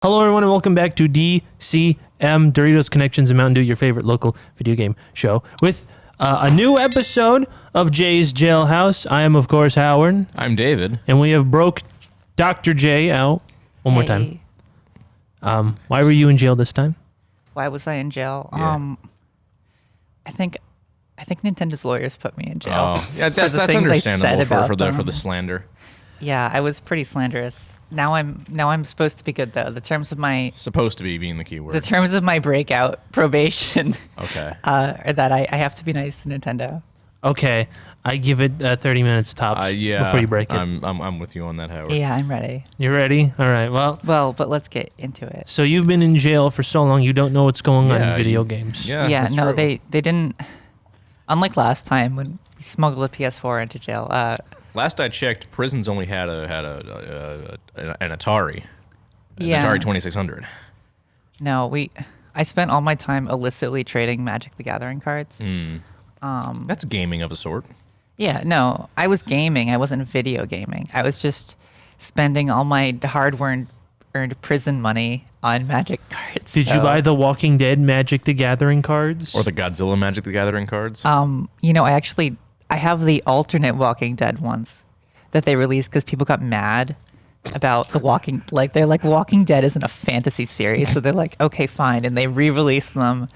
Hello, everyone, and welcome back to DCM Doritos Connections and Mountain Dew, your favorite local video game show, with a new episode of Jay's Jailhouse. I am, of course, Howard. I'm David. And we have broke Dr. J out one more time. Why were you in jail this time? Why was I in jail? Yeah. I think Nintendo's lawyers put me in jail. Oh, yeah, for the that's things I understandable said for about the slander. Yeah, I was pretty slanderous. Now I'm supposed to be good though. The terms of my Being the key word. the terms of my breakout probation Okay. are that I have to be nice to Nintendo. Okay, I give it 30 minutes tops before you break it. I'm with you on that, Howard. Yeah, I'm ready. You ready? All right, well, But let's get into it. so you've been in jail for so long, you don't know what's going on in video games. Yeah, Yeah, that's no, true. they didn't. Unlike last time when we smuggled a PS4 into jail. Last I checked, prisons only had an Atari. Yeah. Atari 2600. No, I spent all my time illicitly trading Magic the Gathering cards. That's gaming of a sort. Yeah, no, I was gaming. I wasn't video gaming. I was just spending all my hard-earned prison money on Magic cards. Did you buy the Walking Dead Magic the Gathering cards? Or the Godzilla Magic the Gathering cards. I have the alternate Walking Dead ones that they released because people got mad about the Walking. Like they're like Walking Dead isn't a fantasy series, so they're like, okay, fine, and they re-released them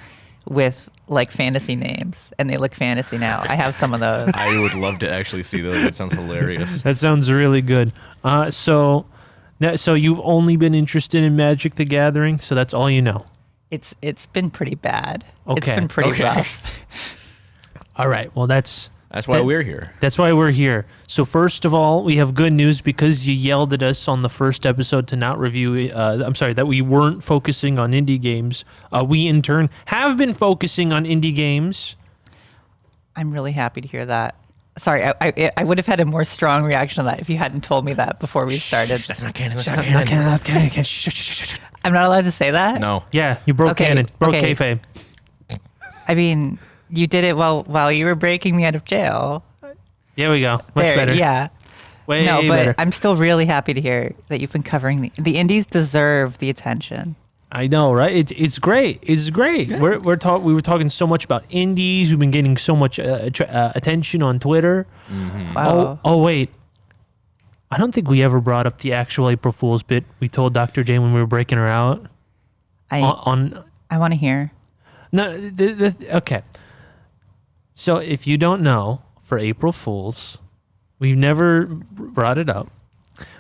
with like fantasy names, and they look fantasy now. I have some of those. I would love to actually see those. That sounds hilarious. That sounds really good. So you've only been interested in Magic the Gathering, so that's all you know. It's been pretty bad. Okay. It's been pretty Okay. rough. All right. Well, that's why we're here. That's why we're here. So first of all, we have good news because you yelled at us on the first episode to not review. That we weren't focusing on indie games. We in turn have been focusing on indie games. I'm really happy to hear that. Sorry, I would have had a more strong reaction to that if you hadn't told me that before we started. That's not canon. That's not canon. Shh. I'm not allowed to say that? No. Yeah, you broke canon. Broke kayfabe. I mean, you did it while you were breaking me out of jail. There we go. Much There, better. Yeah. Way No, but better. I'm still really happy to hear that you've been covering the indies deserve the attention. I know, right? It's great. It's great. Yeah. We were talking so much about indies. We've been getting so much attention on Twitter. Mm-hmm. Wow. Oh wait. I don't think we ever brought up the actual April Fool's bit we told Dr. J when we were breaking her out. I want to hear. No, okay. So if you don't know, for April Fool's, we've never brought it up,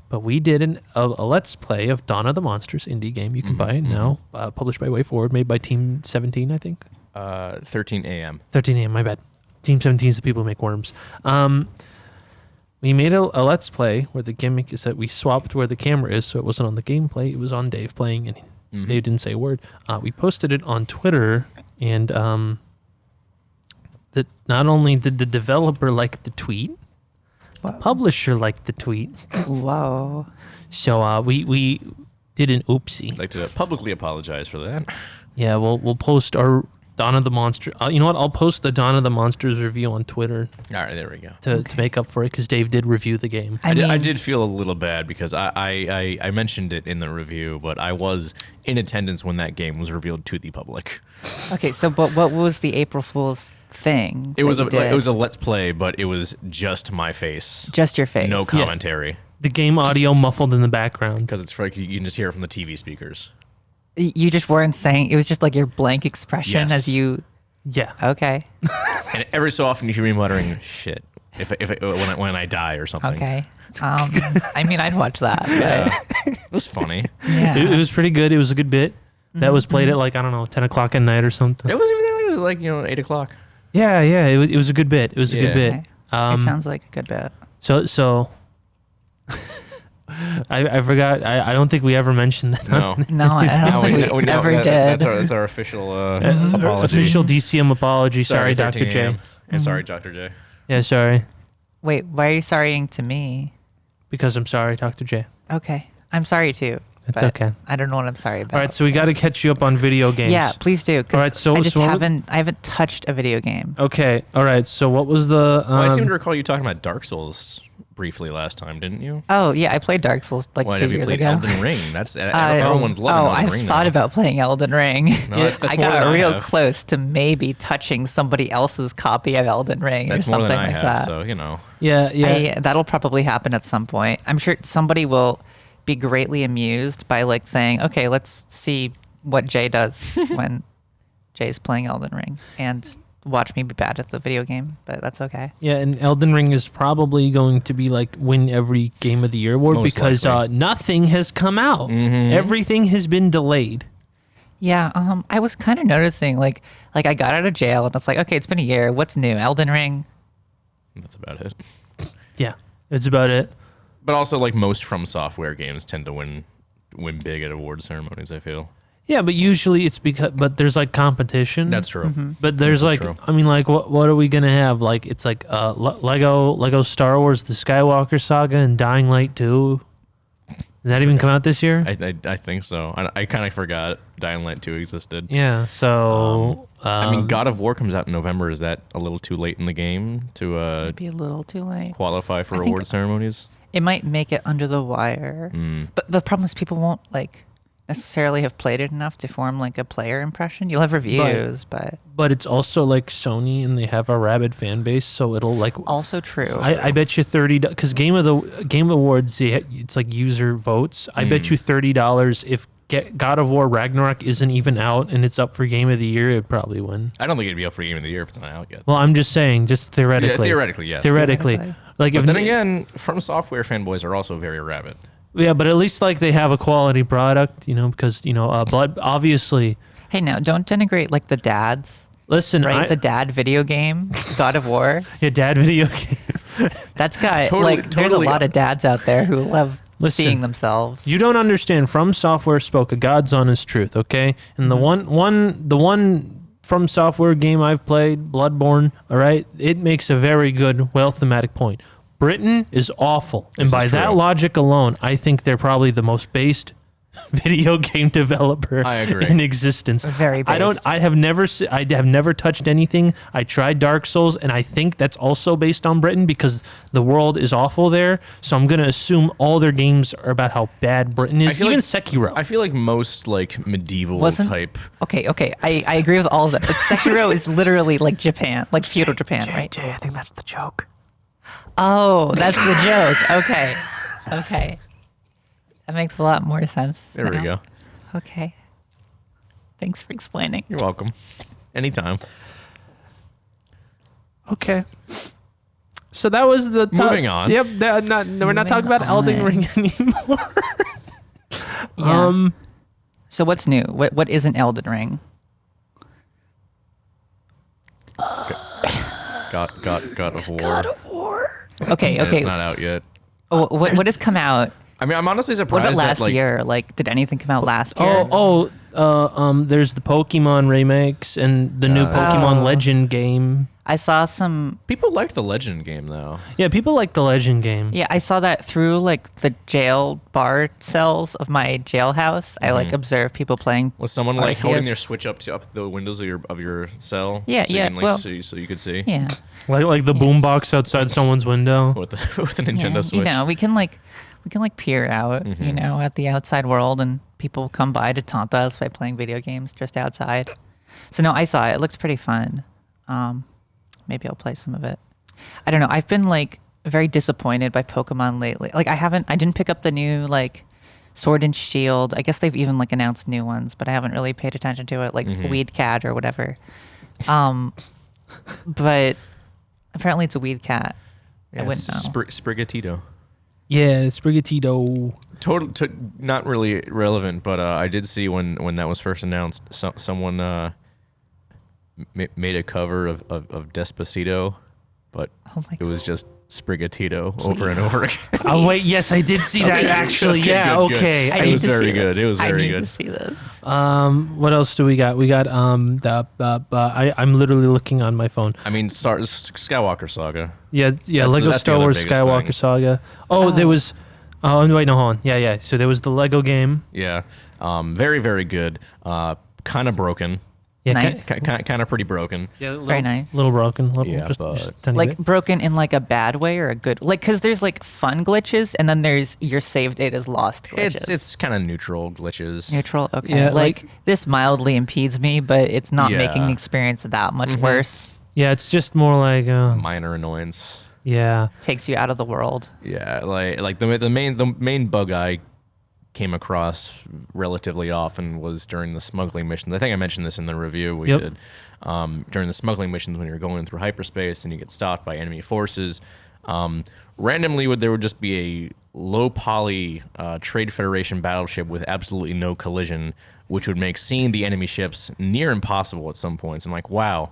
but we did a Let's Play of Dawn of the Monsters indie game. You can buy it now, published by Way Forward, made by Team 17, I think. 13 a.m. 13 a.m., my bad. Team 17 is the people who make worms. We made a Let's Play where the gimmick is that we swapped where the camera is, so it wasn't on the gameplay, it was on Dave playing, and Dave didn't say a word. We posted it on Twitter, and that not only did the developer like the tweet, the publisher liked the tweet. Whoa. So we did an oopsie. I'd like to publicly apologize for that. Yeah, we'll post our Dawn of the Monster. You know what? I'll post the Dawn of the Monsters review on Twitter All right, there we go. to make up for it because Dave did review the game. I did feel a little bad because I mentioned it in the review, but I was in attendance when that game was revealed to the public. Okay, so but what was the April Fool's thing? It was a Let's Play, but it was just my face, just your face. no commentary, The game audio muffled in the background. because it's like you can just hear it from the TV speakers. You just weren't saying. It was just like your blank expression Yes. as you. Yeah. Okay. And every so often you hear me muttering "shit" when I die or something. Okay. I mean, I'd watch that. Yeah, it was funny. Yeah. It was pretty good. It was a good bit. That was played at 10 o'clock at night or something. It wasn't even that. It was like 8 o'clock. Yeah. It was a good bit. It was a good bit. Okay. It sounds like a good bit. So I forgot. I don't think we ever mentioned that. No, No, I don't think we ever did. That's our official apology. Official DCM apology. Sorry, Dr. 13 J. a.m. And sorry, Dr. J. Yeah, sorry. Wait, why are you sorrying to me? Because I'm sorry, Dr. J. Okay. I'm sorry too. It's but okay. I don't know what I'm sorry about. All right, so we got to catch you up on video games. Yeah, please do. All right, so I just what- haven't touched a video game. Okay. All right. So what was the? Well, I seem to recall you talking about Dark Souls briefly last time, didn't you? Oh yeah, I played Dark Souls like Why 2 have you years played ago. Elden Ring? That's everyone's loving Elden I've Ring thought now. about playing Elden Ring. No, that's I more got than I real have. close to maybe touching somebody else's copy of Elden Ring That's or more something than I like have. that. So you know, Yeah. That'll probably happen at some point. I'm sure somebody will be greatly amused by like saying, "Okay, let's see what Jay does when Jay's playing Elden Ring," and watch me be bad at the video game. But that's okay. Yeah, and Elden Ring is probably going to be like win every Game of the Year award Most because likely. nothing has come out. Everything has been delayed. Yeah, I was kind of noticing like I got out of jail and it's like, okay, it's been a year. What's new? Elden Ring. that's about it. Yeah, that's about it. But also, like most From Software games tend to win big at award ceremonies. I feel Yeah, but usually it's but there's like competition. that's true. But there's That's like, true. I mean, like, what are we gonna have? Like, it's like Lego Star Wars: The Skywalker Saga and Dying Light 2. Did that even come out this year? I think so. I kind of forgot Dying Light 2 existed. Yeah. So I mean, God of War comes out in November. Is that a little too late in the game to Maybe a little too late. qualify for I think- award ceremonies? It might make it under the wire. But the problem is people won't like necessarily have played it enough to form like a player impression. You'll have reviews, but but it's also like Sony, and they have a rabid fan base, so it'll like. also true. I bet you $30 because Game Awards, it's like user votes. I bet you $30 if God of War Ragnarok isn't even out and it's up for Game of the Year, it'd probably win. I don't think it'd be up for Game of the Year if it's not out yet. Well, I'm just saying, just theoretically. Yeah, theoretically, yes. Theoretically. Theoretically. Like But if then again, From Software fanboys are also very rabid. yeah, but at least like they have a quality product, because Blood obviously. Hey, now don't denigrate like the dads, Listen, right? The dad video game, God of War. yeah, dad video game. That's got Totally- like there's a totally- lot of dads out there who love Listen, seeing themselves. You don't understand. From Software spoke a God's honest truth, okay? And the one From Software game I've played, Bloodborne, all right, it makes a very good, well thematic point. Britain is awful, and This by is that true. logic alone, I think they're probably the most based video game developer I agree. in existence. Very I don't. based. I have never touched anything. I tried Dark Souls, and I think that's also based on Britain because the world is awful there. So I'm gonna assume all their games are about how bad Britain is. feel Even like- Sekiro. I feel like most like medieval Wasn't- type. Okay, I agree with all of that. But Sekiro is literally like Japan, like feudal Japan, right? Jay, I think that's the joke. Oh, that's the joke. Okay. That makes a lot more sense. There we now. go. Okay. Thanks for explaining. You're welcome. Anytime. Okay. So that was the Moving on. Yep. We're not Moving talking about Elden on. Ring anymore. Yeah. So what's new? What isn't Elden Ring? God of War. Okay, Yeah, okay. It's not out yet. Oh, what has come out? I mean, I'm honestly What surprised about last that like year? Like, did anything come out last year? There's the Pokemon remakes and the new Pokemon Oh. Legend game. I saw some. people liked the Legend game though. Yeah, people like the Legend game. Yeah, I saw that through like the jail bar cells of my jailhouse. I like observed people playing. Was someone like holding their Arceus. Switch up the windows of your cell? Yeah, so yeah, You can, like, well- so you could see Yeah, Like the boombox outside someone's window. with the Nintendo yeah. Switch. You know, we can peer out, at the outside world, and people come by to taunt us by playing video games just outside. So no, I saw it. It looks pretty fun. Maybe I'll play some of it. I don't know. I've been like very disappointed by Pokemon lately. Like I didn't pick up the new like Sword and Shield. I guess they've even like announced new ones, but I haven't really paid attention to it, like Weed Cat or whatever. But apparently it's a Weed Cat. I wouldn't know. Sprigatito. Yeah, Sprigatito. Not really relevant, but I did see when that was first announced, someone made a cover of Despacito, but Oh my it was just Sprigatito over and over again. Oh wait, yes, I did see that Okay, actually. okay, Yeah, good, good. okay. I It need was to very see good. this. It was I very need good. to see this. What else do we got? We got I'm literally looking on my phone. I mean, Skywalker Saga. Yeah, That's Lego the Star other Wars biggest Skywalker thing. Saga. Oh, there was. Oh, wait, no, hold on. Yeah. So there was the Lego game. Yeah, very very good. Kind of broken. Yeah, Nice. Kind of pretty broken. Yeah, Very nice. Little broken. Yeah, just but- a tiny Like bit. broken in like a bad way or a good, like, because there's like fun glitches and then there's your save data is lost glitches. It's kind of neutral glitches. Neutral. Okay. Yeah, like, like- this mildly impedes me, but it's not making Yeah. the experience that much worse. Yeah, it's just more like Minor annoyance. yeah. Takes you out of the world. Yeah, like the main bug I came across relatively often was during the smuggling missions. I think I mentioned this in the review we Yep. did. During the smuggling missions, when you're going through hyperspace and you get stopped by enemy forces, randomly there would just be a low poly Trade Federation battleship with absolutely no collision, which would make seeing the enemy ships near impossible at some points. I'm like, wow,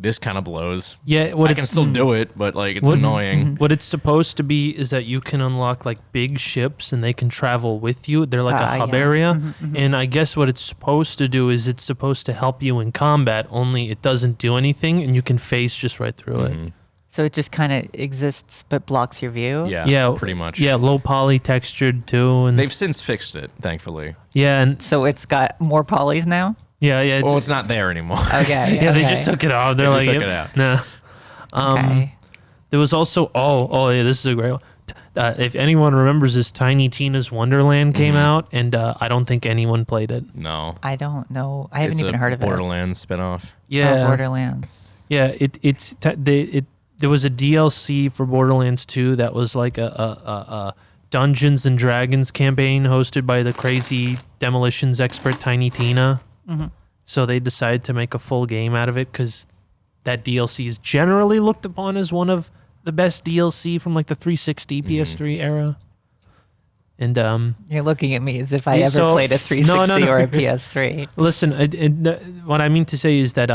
this kind of blows. Yeah, what I can it's still do it, but like it's What- annoying. what it's supposed to be is that you can unlock like big ships and they can travel with you. They're like a hub yeah. area. And I guess what it's supposed to do is it's supposed to help you in combat, only it doesn't do anything and you can phase just right through it. So it just kind of exists but blocks your view. Yeah, Yeah, pretty much. Yeah, low poly textured too, and They've since fixed it, thankfully. yeah, and So it's got more polys now. yeah. Well, it's not there anymore. Okay. yeah, they okay. just took it off. They're They like, just took yep, it out. nah. Okay. There was also yeah, this is a great one. If anyone remembers this, Tiny Tina's Wonderland came out, and I don't think anyone played it. No. I don't know. I haven't It's even a heard of it. Borderlands spinoff. Oh, Borderlands. Yeah, there was a DLC for Borderlands 2 that was like a Dungeons and Dragons campaign hosted by the crazy demolitions expert Tiny Tina. So they decided to make a full game out of it because that DLC is generally looked upon as one of the best DLC from like the 360 PS3 era. And You're looking at me as if I Yeah, ever so- played a 360 no. or a PS3. listen, what I mean to say is that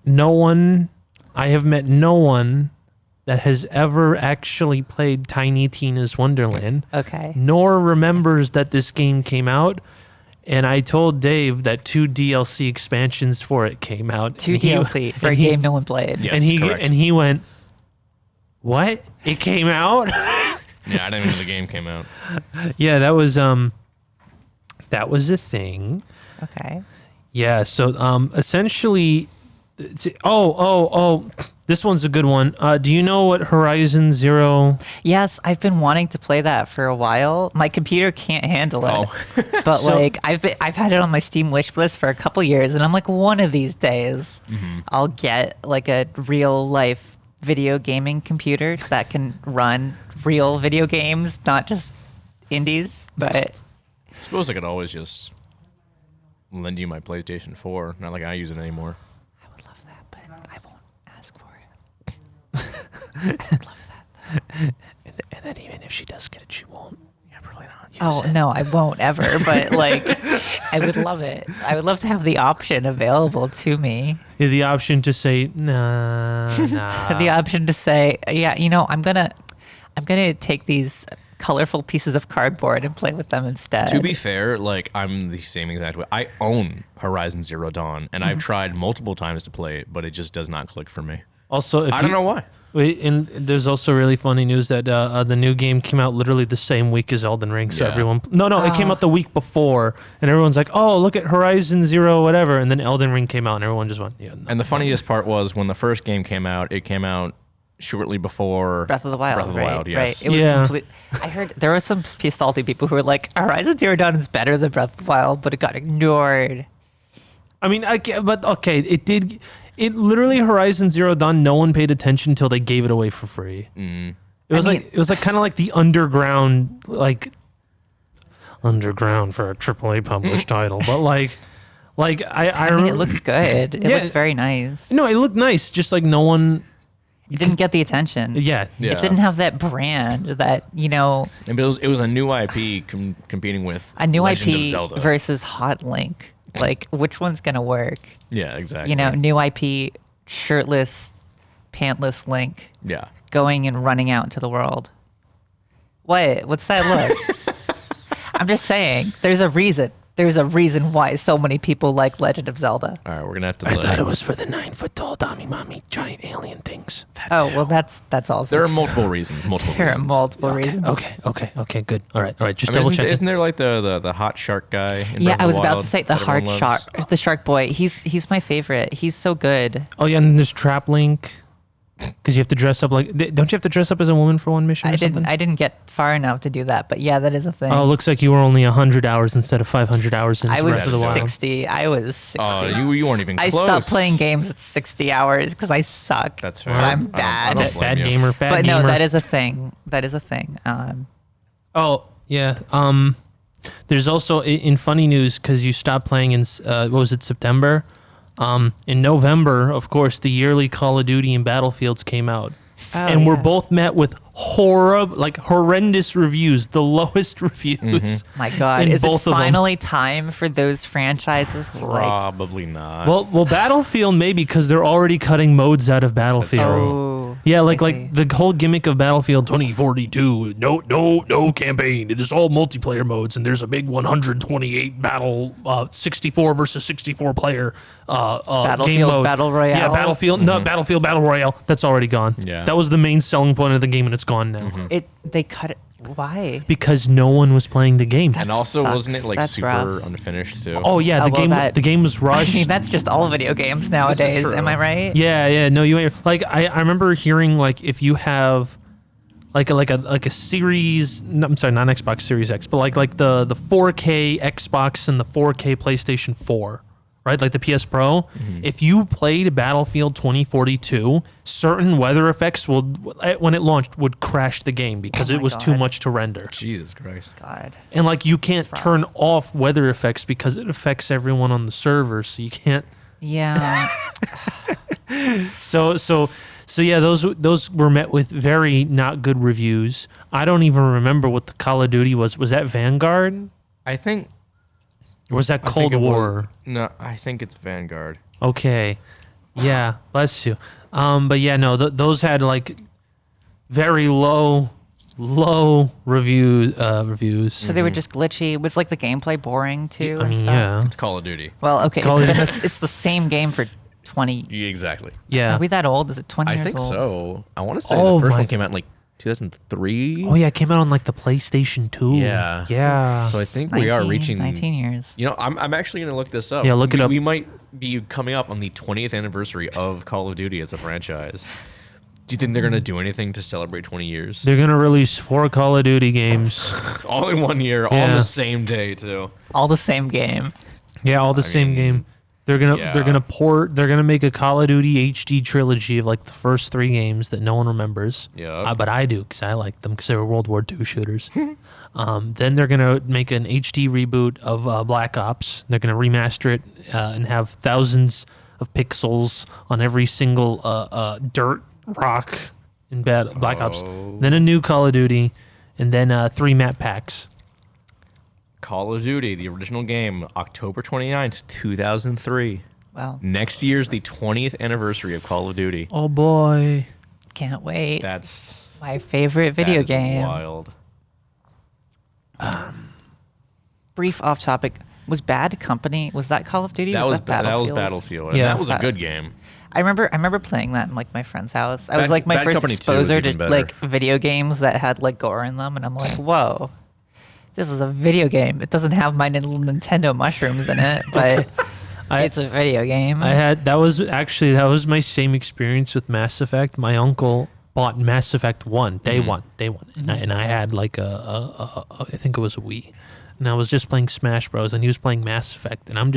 I have met no one that has ever actually played Tiny Tina's Wonderland, Okay. nor remembers that this game came out. And I told Dave that 2 DLC expansions for it came out. Two and he- DLC for a and he- game no one played. Yeah. And Yes, correct. he went, "What? It came out?" Yeah, I didn't even know the game came out. Yeah, that was a thing. Okay. Yeah, so essentially, this one's a good one. Do you know what Horizon Zero? Yes, I've been wanting to play that for a while. My computer can't handle it. Oh. But So- like I've had it on my Steam wish list for a couple years and I'm like one of these days I'll get like a real life video gaming computer that can run real video games, not just indies, but I suppose I could always just lend you my PlayStation 4. Not like I use it anymore. I would love that, but I won't ask for it. I would love that. And then even if she does get it, she won't. Yeah, probably not. Oh no, I won't ever. But like, I would love it. I would love to have the option available to me. The option to say nah. The option to say, yeah, I'm gonna take these colorful pieces of cardboard and play with them instead. To be fair, like I'm the same exact way. I own Horizon Zero Dawn, and I've tried multiple times to play it, but it just does not click for me. Also, if I don't know why. Wait, and there's also really funny news that the new game came out literally the same week as Elden Ring. So Yeah. everyone, it came out the week before, and everyone's like, "Oh, look at Horizon Zero, whatever." And then Elden Ring came out, and everyone just went, "Yeah." No. And the funniest part was when the first game came out, it came out shortly before Breath of the Wild, Breath of the right? Wild, yes. Right. It was Yeah. complete. I heard there were some salty people who were like, Horizon Zero Dawn is better than Breath of the Wild, but it got ignored. I mean, but okay, it did. It literally Horizon Zero Dawn. No one paid attention until they gave it away for free. It was I mean- it was like kind of like the underground for a AAA published title, but I I mean, it remember. looked good. It Yeah. looked very nice. No, it looked nice. Just like no one. It didn't get the attention. Yeah. Yeah. It didn't have that brand that, And it was a new IP competing with a new Legend of IP Zelda. versus Hot Link. Like, which one's going to work? Yeah, exactly. New IP, shirtless, pantless Link Yeah. going and running out into the world. What? What's that look? I'm just saying, there's a reason. There's a reason why so many people like Legend of Zelda. All right, we're gonna have to. I thought it was for the 9-foot-tall Dami Mommy giant alien things. Oh, well, that's also. There are multiple reasons. There are multiple reasons. Okay, good. All right. Just I mean, double isn't, checking. isn't there like the hot shark guy? In Yeah, Breath I of was the about Wild to say the that hard everyone shark, loves? the shark boy. He's my favorite. He's so good. Oh yeah, and then there's Trap Link, because you have to dress up like. Don't you have to dress up as a woman for one mission? Or something? I didn't get far enough to do that, but yeah, that is a thing. Oh, it looks like you were only 100 hours instead of 500 hours into I was Breath of the Wild. 60. I was 60. Oh, you weren't even I close. stopped playing games at 60 hours because I suck. That's fair. But I I'm don't- I bad. don't blame Bad you. gamer. Bad But gamer. no, that is a thing. That is a thing. Oh yeah. There's also in funny news, because you stopped playing in what was it, September? In November, of course, the yearly Call of Duty and Battlefields came out, and we're both met with horrendous reviews, the lowest reviews. My God, in is it both of them. finally time for those franchises to like? Probably not. Well, Battlefield maybe, because they're already cutting modes out of Battlefield. Oh, Yeah, I see. like the whole gimmick of Battlefield 2042. No campaign. It is all multiplayer modes, and there's a big 128 battle, 64 versus 64 player game Battlefield mode. Battle Royale? Yeah, Battlefield. No, Battlefield Battle Royale. That's already gone. Yeah. that was the main selling point of the game, and it's gone now They cut it. Why? because no one was playing the game. and also, sucks. wasn't it like That's super rough. unfinished too? Oh yeah, Oh, the well, game. that- The game was I rushed. mean, that's just all video games nowadays. true. Am I right? Yeah, no, you ain't. Like I remember hearing, like, if you have like a series, no, I'm sorry, not Xbox Series X, but like the 4K Xbox and the 4K PlayStation 4, right? Like the PS Pro. If you played Battlefield 2042, certain weather effects will, when it launched, would crash the game because Oh it my was too God. much to render. Jesus Christ. God. And like you can't rough. turn off weather effects because it affects everyone on the server, so you can't. Yeah. So yeah, those were met with very not good reviews. I don't even remember what the Call of Duty was. Was that Vanguard? I think. Or was that I think Cold it was- War? No, I think it's Vanguard. Okay. Yeah, bless you. But yeah, no, those had like very low reviews. So they were just glitchy. Was like the gameplay boring too? I and mean, stuff? yeah. It's Call of Duty. Well, okay. Call of Duty. It's the same game for 20. Yeah, exactly. Yeah. Are we that old? Is it 20 I years think old? so. I want to say Oh the first my- one came out in like 2003. Oh yeah, it came out on like the PlayStation 2. Yeah. Yeah. So I think we are reaching 19 years. You know, I'm actually going to look this up. Yeah, look it up. We might be coming up on the 20th anniversary of Call of Duty as a franchise. Do you think they're going to do anything to celebrate 20 years? They're gonna release 4 Call of Duty games. All in one year, all on Yeah. the same day, too. All the same game. Yeah, all the same mean, game. They're gonna yeah. they're gonna make a Call of Duty HD trilogy of like the first 3 games that no one remembers. Yeah. But I do, because I like them, because they were World War II shooters. Then they're gonna make an HD reboot of Black Ops. They're gonna remaster it and have thousands of pixels on every single dirt, rock in Black Ops. Oh. Then a new Call of Duty, and then 3 map packs. Call of Duty, the original game, October 29th, 2003. Well, Next year's the 20th anniversary of Call of Duty. Oh boy. can't wait. That's My favorite video that is game. wild. Brief off topic. Was Bad Company? Was that Call of Duty? That was Battlefield? Battlefield. And Yeah. that was a good game. I remember playing that in like my friend's house. I was Bad- like my Bad first Company 2 was exposure even to better. like video games that had like gore in them, and I'm like, whoa, this is a video game. It doesn't have my Nintendo mushrooms in it, but it's a video game. That was my same experience with Mass Effect. My uncle bought Mass Effect 1, day one. And I had like I think it was a Wii. And I was just playing Smash Bros. And he was playing Mass Effect. And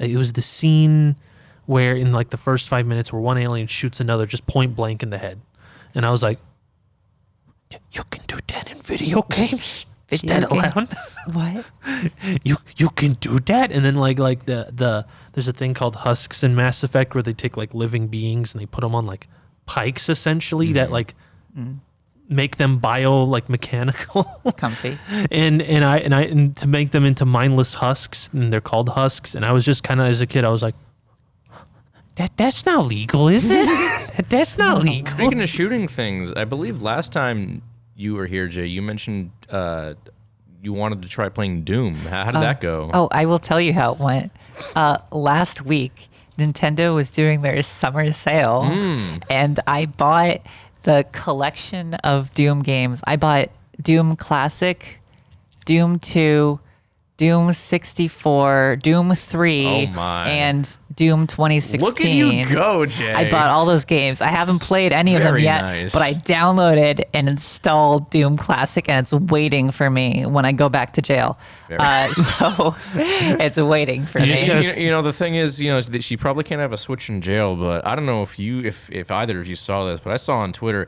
it was the scene where in like the first 5 minutes where one alien shoots another just point blank in the head. And I was like, you can do that in video games? Is Video that game? allowed? What? you can do that? And then like the there's a thing called husks in Mass Effect where they take like living beings and they put them on like pikes essentially that like make them bio like mechanical Comfy. and to make them into mindless husks, and they're called husks. And I was just kind of, as a kid, I was like, that's not legal, is it? That's not legal. Speaking of shooting things, I believe last time you were here, Jay, you mentioned you wanted to try playing Doom. How did that go? Oh, I will tell you how it went. Last week, Nintendo was doing their summer sale, and I bought the collection of Doom games. I bought Doom Classic, Doom 2, Doom 64, Doom 3, Oh my. and Doom 2016. Look at you go, Jay. I bought all those games. I haven't played any of them Very yet, nice. but I downloaded and installed Doom Classic, and it's waiting for me when I go back to jail. So it's waiting for You me. just gotta- You know, the thing is, you know, that she probably can't have a Switch in jail, but I don't know if either of you saw this, but I saw on Twitter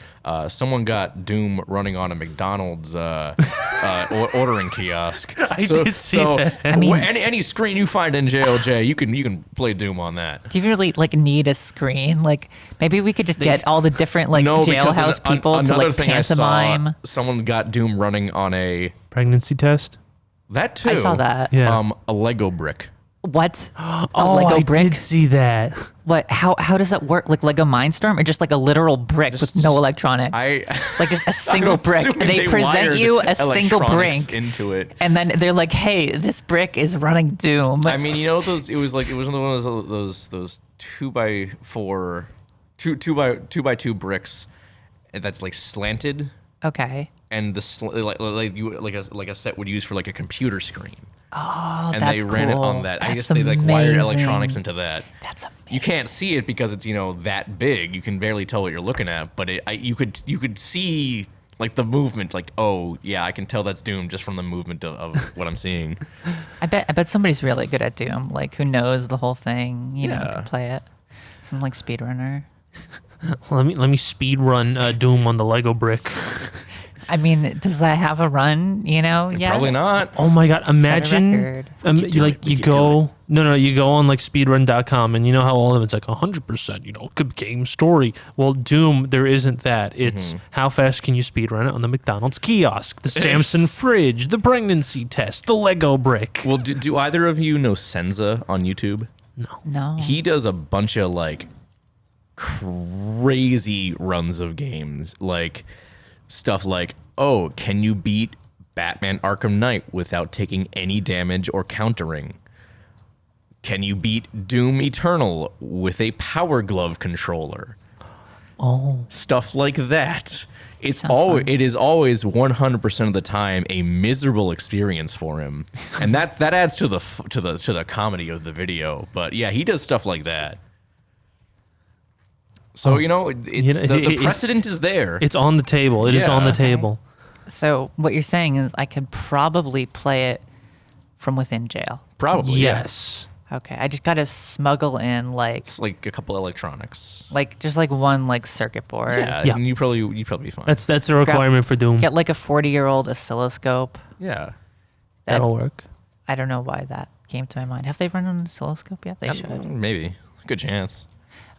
someone got Doom running on a McDonald's ordering kiosk. I did see that. I mean- any screen you find in jail, Jay, you can play Doom on that. Do you really need a screen? Like maybe we could just get all the different No, because jailhouse people to another like thing I saw, pantomime. someone got Doom running on a Pregnancy test. that too. I saw that. Yeah. A Lego brick. What? A Oh, Lego I brick? did see that. What? How does that work? Like Lego Mindstorm, or just like a literal brick with no electronics? Like just a single brick. assuming They present wired you a single electronics brick, into it. and then they're like, "Hey, this brick is running Doom." I mean, you know those. It was one of those 2x4, two by two bricks, that's like slanted, Okay. and like a set would use for like a computer screen. Oh, And that's they ran it on cool. that. I That's guess they like wired amazing. electronics into that. That's amazing. You can't see it because it's that big. You can barely tell what you're looking at, but you could see like the movement. Like, oh yeah, I can tell that's Doom just from the movement of what I'm seeing. I bet somebody's really good at Doom, like who knows the whole thing, Yeah. can play it. Some like speedrunner. Let me speed run Doom on the Lego brick. I mean, does that have a run? Yeah. Probably not. Oh my god! Imagine, record. could do it. We you could do go. No, you go on like speedrun.com, and you know how all of them it's like 100%. Good game story. Well, Doom, there isn't that. It's how fast can you speedrun it on the McDonald's kiosk, the Samsung fridge, the pregnancy test, the Lego brick. Well, do either of you know Senza on YouTube? No. He does a bunch of like crazy runs of games, like stuff like, oh, can you beat Batman Arkham Knight without taking any damage or countering? Can you beat Doom Eternal with a Power Glove controller? Oh, Stuff like that. It is always 100% of the time a miserable experience for him, and that adds to the comedy of the video. But yeah, he does stuff like that. So the precedent is there. it's on the table. It is on the Yeah. table. So what you're saying is I could probably play it from within jail. Probably Yes. Okay, I just gotta smuggle in It's like a couple electronics. just like one like circuit board. Yeah, Yeah. and you'd probably be fine. That's a requirement for Doom. Get like a 40-year-old oscilloscope. yeah. That'll work. I don't know why that came to my mind. Have they run an oscilloscope yet? They should. Maybe. Good chance.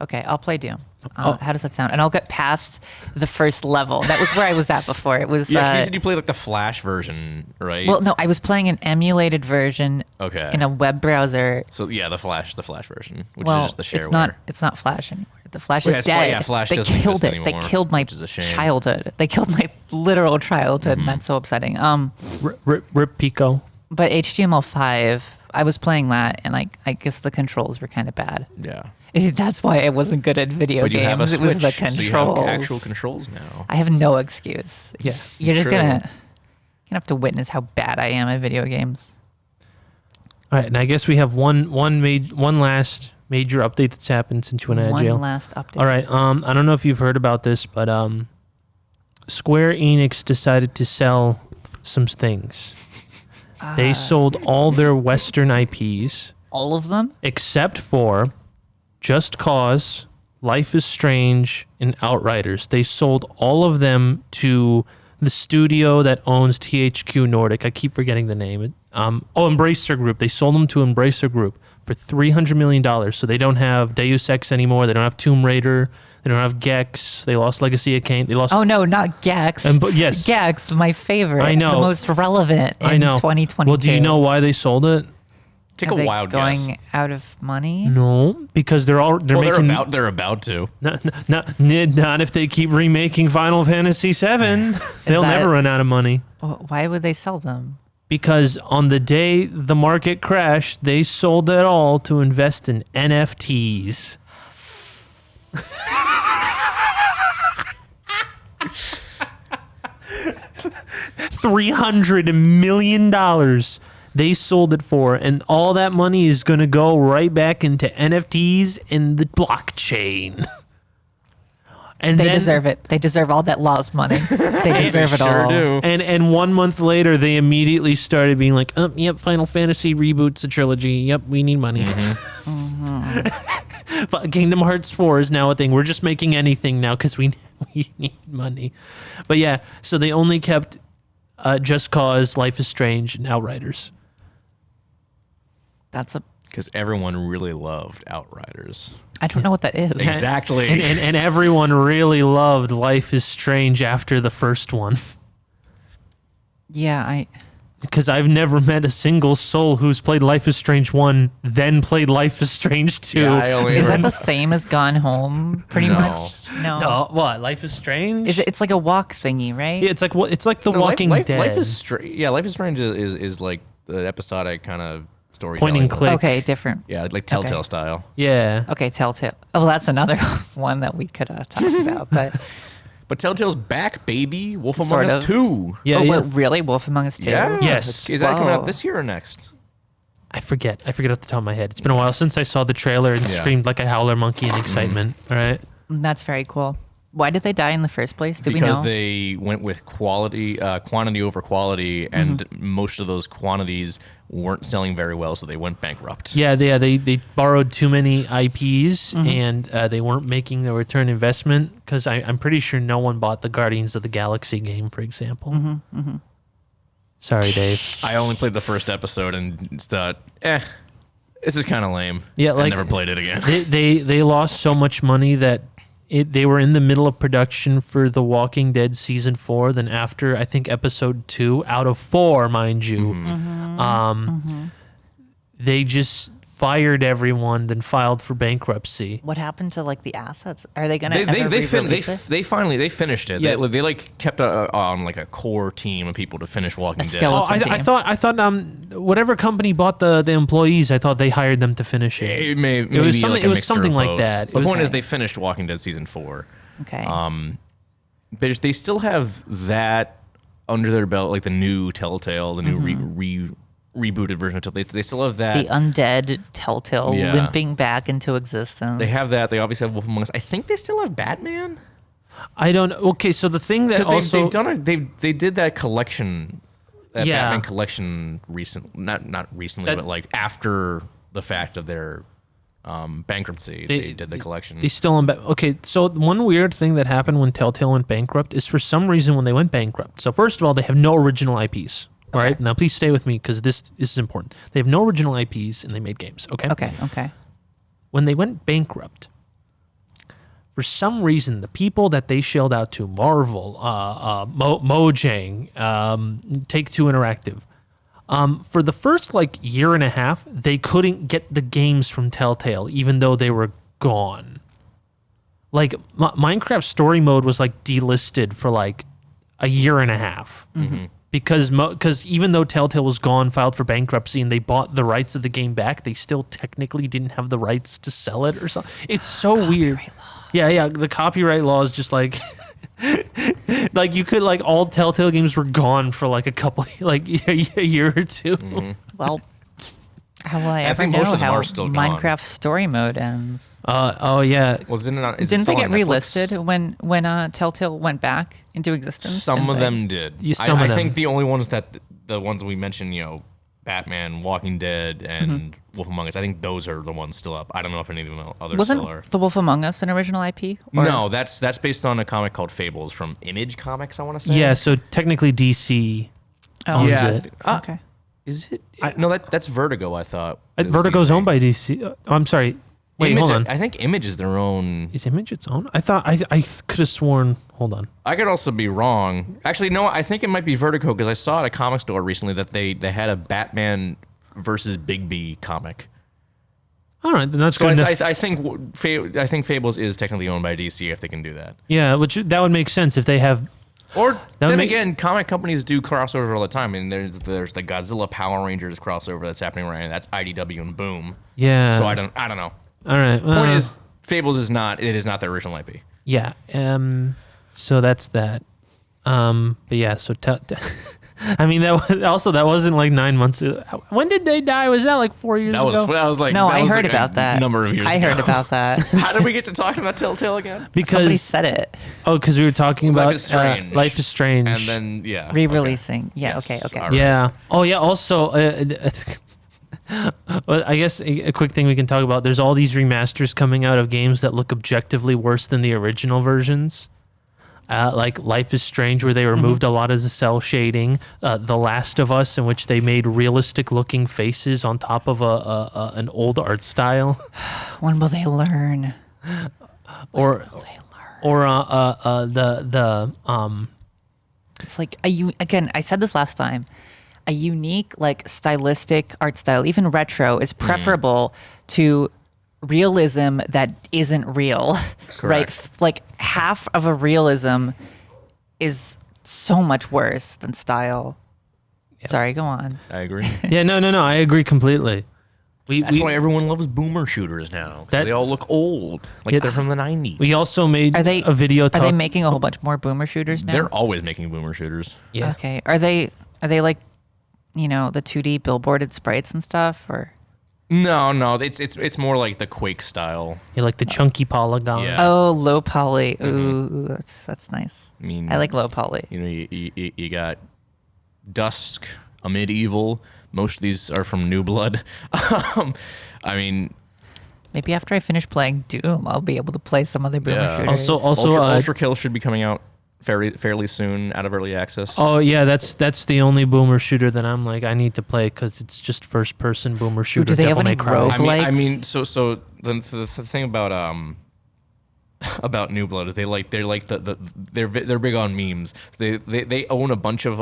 Okay, I'll play Doom. How does that sound? And I'll get past the first level. That was where I was at before. It was. Yeah, 'cause you said you played like the Flash version, right? Well, no, I was playing an emulated version Okay. in a web browser. So yeah, the Flash version, which Well, is just the shareware. it's not Flash anymore. The Flash Well, is yeah, dead. Flash they doesn't killed exist it. They anymore, killed my which is a shame. childhood. They killed my literal childhood, and that's so upsetting. Rip Pico. But HTML5, I was playing that, and I guess the controls were kind of bad. Yeah. That's why I wasn't good at video But you games. have a It was Switch, the so controls. you have actual controls now. I have no excuse. Yeah, You're it's just true. gonna have to witness how bad I am at video games. All right, and I guess we have one last major update that's happened since you went out of One jail. last update. All right. I don't know if you've heard about this, but Square Enix decided to sell some things. They sold all their Western IPs All of them? except for Just Cause, Life is Strange, and Outriders. They sold all of them to the studio that owns THQ Nordic. I keep forgetting the name. Embracer Group. They sold them to Embracer Group for $300 million. So they don't have Deus Ex anymore. They don't have Tomb Raider. They don't have Gex. They lost Legacy of Kain. They lost. Oh no, not Gex. Yes. Gex, my favorite. I know. The most relevant in I know. 2022. Well, do you know why they sold it? Take Are a they wild going guess. out of money? No, because they're making. They're about to. Not if they keep remaking Final Fantasy VII. They'll that- never run out of money. Why would they sell them? because on the day the market crashed, they sold it all to invest in NFTs. $300 million they sold it for, and all that money is going to go right back into NFTs and the blockchain. And They then, deserve it. They deserve all that lost money. They deserve it sure all. do. And 1 month later, they immediately started being like, yep, Final Fantasy reboots the trilogy. Yep, we need money. But Kingdom Hearts 4 is now a thing. We're just making anything now because we need money. But yeah, so they only kept Just Cause, Life is Strange, and Outriders. Because everyone really loved Outriders. I don't know what that is. Exactly. And everyone really loved Life is Strange after the first one. Yeah, Because I've never met a single soul who's played Life is Strange 1, then played Life is Strange 2. Yeah, I only is heard- that the same as Gone Home? Pretty No. much. No. No, what? Life is Strange? It's like a walk thingy, right? Yeah, it's like The No, Walking Dead. Life is Strange. Yeah, Life is Strange is like the episodic kind of story. Point and click. Okay, different. Yeah, like Telltale Okay. style. Yeah. Okay, Telltale. Oh, that's another one that we could talk about. But But Telltale's back, baby. Wolf Among Sort Us of. 2. Yeah, oh, yeah. what, really? Wolf Among Us 2? Yeah. Yes. Is that coming out Whoa. this year or next? I forget off the top of my head. It's been a while since I saw the trailer and Yeah. screamed like a howler monkey in excitement. All right. That's very cool. Why did they die in the first place? Do we Because know? they went with quantity over quality, and most of those quantities weren't selling very well, so they went bankrupt. Yeah, they borrowed too many IPs and they weren't making a return investment because I'm pretty sure no one bought the Guardians of the Galaxy game, for example. Sorry, Dave. I only played the first episode and thought, this is kind of lame. Yeah, I like- never played it again. They lost so much money that they were in the middle of production for The Walking Dead season 4. Then after I think episode 2 out of 4, mind you, they just fired everyone, then filed for bankruptcy. What happened to like the assets? Are they gonna They ever re-release it? they finally finished it. Yeah. They like kept on like a core team of people to finish Walking Dead. skeleton. Oh, I team. thought whatever company bought the employees, I thought they hired them to finish it. It may It was be something. like a It was mixture something of like both. that. The It point was, is they finished Walking Dead season 4. Okay. But they still have that under their belt, like the new Telltale, the new rebooted version of Telltale. They still have that. the undead Telltale Yeah. limping back into existence. They have that. They obviously have Wolf Among Us. I think they still have Batman. I don't. Okay, so the thing that Because also they've done they did that collection, that Yeah. Batman collection not recently, That- but like after the fact of their bankruptcy, they did the collection. they still okay. So one weird thing that happened when Telltale went bankrupt is for some reason when they went bankrupt. So first of all, they have no original IPs. All right, now please stay with me because this is important. They have no original IPs and they made games. Okay. Okay. When they went bankrupt, for some reason, the people that they shelled out to, Marvel, Mojang, Take-Two Interactive, for the first like year and a half, they couldn't get the games from Telltale, even though they were gone. Like Minecraft Story Mode was like delisted for like a year and a half. Because even though Telltale was gone, filed for bankruptcy, and they bought the rights of the game back, they still technically didn't have the rights to sell it or something. It's so weird. Yeah. The copyright law is just like, like you could like all Telltale games were gone for like a couple, like a year or two. Well, how will I ever think know most of them how are still gone. Minecraft Story Mode ends? Oh yeah. well, is it not, is it Didn't still they get on Netflix? relisted when Telltale went back into existence? Some Didn't of they? them did. Yeah, some of I them. think the only ones the ones we mentioned, Batman, Walking Dead, and Wolf Among Us. I think those are the ones still up. I don't know if any of them others Wasn't still are. The Wolf Among Us an original IP? Or- No, that's based on a comic called Fables from Image Comics. I want to say. Yeah. So technically DC Oh, owns Yeah. it. Okay. Is it? No, that's Vertigo. I thought. It was Vertigo's DC. owned by DC. I'm sorry. Wait, Image, hold on. I think Image is their own. Is Image its own? I thought I could have sworn. Hold on. I could also be wrong. Actually, no. I think it might be Vertigo because I saw at a comic store recently that they had a Batman versus Bigby comic. All right, then that's So good I enough. think Fables is technically owned by DC if they can do that. Yeah, that would make sense if they have Or That would then make- again, comic companies do crossovers all the time. I mean, there's the Godzilla Power Rangers crossover that's happening right now. That's IDW and Boom. Yeah. So I don't know. All right. Point is, Fables is not the original IP. Yeah. So that's that. But yeah. So I mean, that wasn't like 9 months. When did they die? Was that like 4 years ago? That was like No, that I was heard like about a that. number of years. I ago. heard about that. How did we get to talking about Telltale again? Somebody Because said it. because we were talking about Life is Strange. Life is Strange. And then yeah, Re-releasing. Yeah. Yes, Okay. all right. Yeah. Oh yeah. Also, well, I guess a quick thing we can talk about. There's all these remasters coming out of games that look objectively worse than the original versions. Like Life is Strange, where they removed a lot of the cell shading. The Last of Us, in which they made realistic-looking faces on top of an old art style. When will they learn? Or It's like again, I said this last time. A unique, like, stylistic art style, even retro, is preferable to realism that isn't real. Right? Correct. Like, half of a realism is so much worse than style. Sorry, go on. I agree. yeah, no, I agree completely. That's why everyone loves boomer shooters now. 'Cause That- they all look old, like Yeah. they're from the 90s. we also made Are they a video. Are they making a whole bunch more boomer shooters now? They're always making boomer shooters. Yeah. Okay. Are they like, the 2D billboarded sprites and stuff, or? No, it's more like the Quake style. You like the chunky polygon. Yeah. Oh, low poly. Ooh, that's nice. I mean, I like low poly. You know, you got Dusk, a medieval. Most of these are from New Blood. I mean, Maybe after I finish playing Doom, I'll be able to play some other boomer Yeah. shooters. Also, Ultra Kill should be coming out fairly soon, out of early access. oh yeah, that's the only boomer shooter that I'm like I need to play because it's just first person boomer shooter. do they have Devil May any Cry. rogue- I mean, likes- so the thing about New Blood is they're big on memes. So they own a bunch of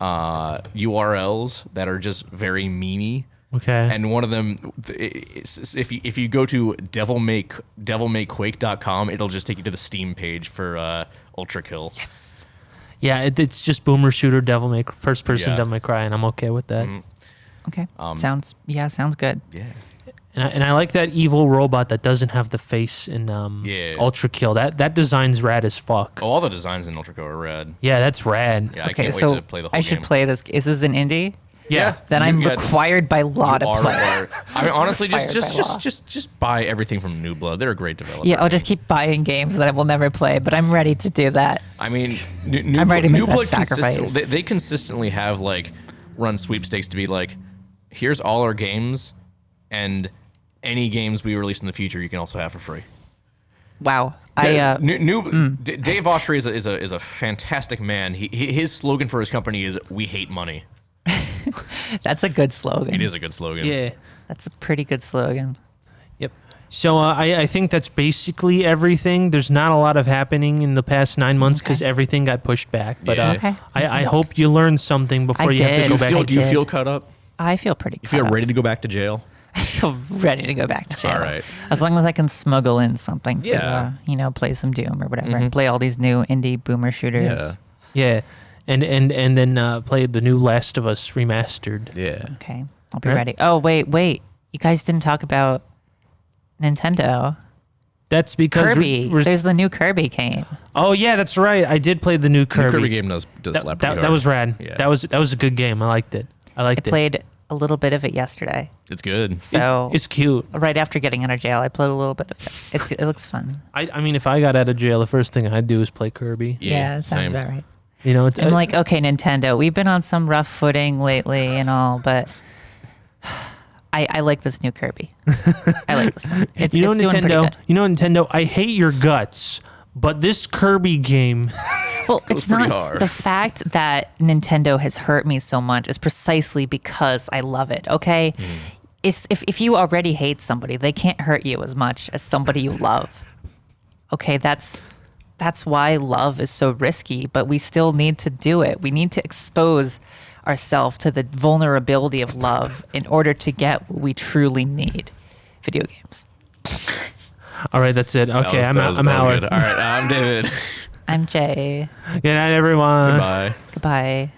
URLs that are just very memey. Okay. And one of them, if you go to devilmayquake.com, it'll just take you to the Steam page for Ultra Kill. Yes. Yeah, it's just boomer shooter first person Yeah. Devil May Cry, and I'm okay with that. Okay. Sounds good. Yeah. And I like that evil robot that doesn't have the face in Yeah. Ultra Kill. That design's rad as fuck. Oh, all the designs in Ultra Kill are rad. Yeah, that's rad. Yeah, I Okay, can't so wait to play the whole I game. should play this. Is this an indie? Yeah. Then You I'm got- required by law to You are play. required. I mean, honestly, Required by law. just buy everything from New Blood. They're a great developer. Yeah, I'll just keep buying games that I will never play, but I'm ready to do that. I mean, I'm ready to make New that Blood sacrifice. they consistently have like run sweepstakes to be like, here's all our games, and any games we release in the future you can also have for free. Wow. Dave Austria is a fantastic man. His slogan for his company is "We hate money." That's a good slogan. It is a good slogan. Yeah. That's a pretty good slogan. Yep. So I think that's basically everything. There's not a lot of happening in the past 9 months because everything got pushed back. But Yeah. Okay. I hope you learned something before I you have to did. go Do you back. Do you did. feel caught up? I feel pretty You feel caught up. ready to go back to jail? I feel ready to go back to jail. All right. As long as I can smuggle in something to, Yeah. play some Doom or whatever, and play all these new indie boomer shooters. Yeah. Yeah. And then play the new Last of Us remastered. Yeah. Okay, I'll be Right. ready. Oh, wait. You guys didn't talk about Nintendo. That's because Kirby. There's the new Kirby game. oh yeah, that's right. I did play the new Kirby. The Kirby game does That, slap that, pretty that hard. was rad. Yeah. That was a good game. I liked it. I played a little bit of it yesterday. It's good. So It's cute. right after getting out of jail, I played a little bit of it. It looks fun. I mean, if I got out of jail, the first thing I'd do is play Kirby. Yeah, that sounds same. about right. You know, it's I'm like, okay, Nintendo, we've been on some rough footing lately and all, but I like this new Kirby. I like this one. It's doing pretty Nintendo. good. You know, Nintendo. I hate your guts, but this Kirby game. Well, it's pretty not hard. the fact that Nintendo has hurt me so much is precisely because I love it. Okay, it's, if you already hate somebody, they can't hurt you as much as somebody you love. Okay, that's why love is so risky, but we still need to do it. We need to expose ourselves to the vulnerability of love in order to get what we truly need. Video games. All right, that's it. Okay, I'm That was Howard. good. All right, I'm David. I'm Jay. Good night, everyone. Goodbye. Goodbye.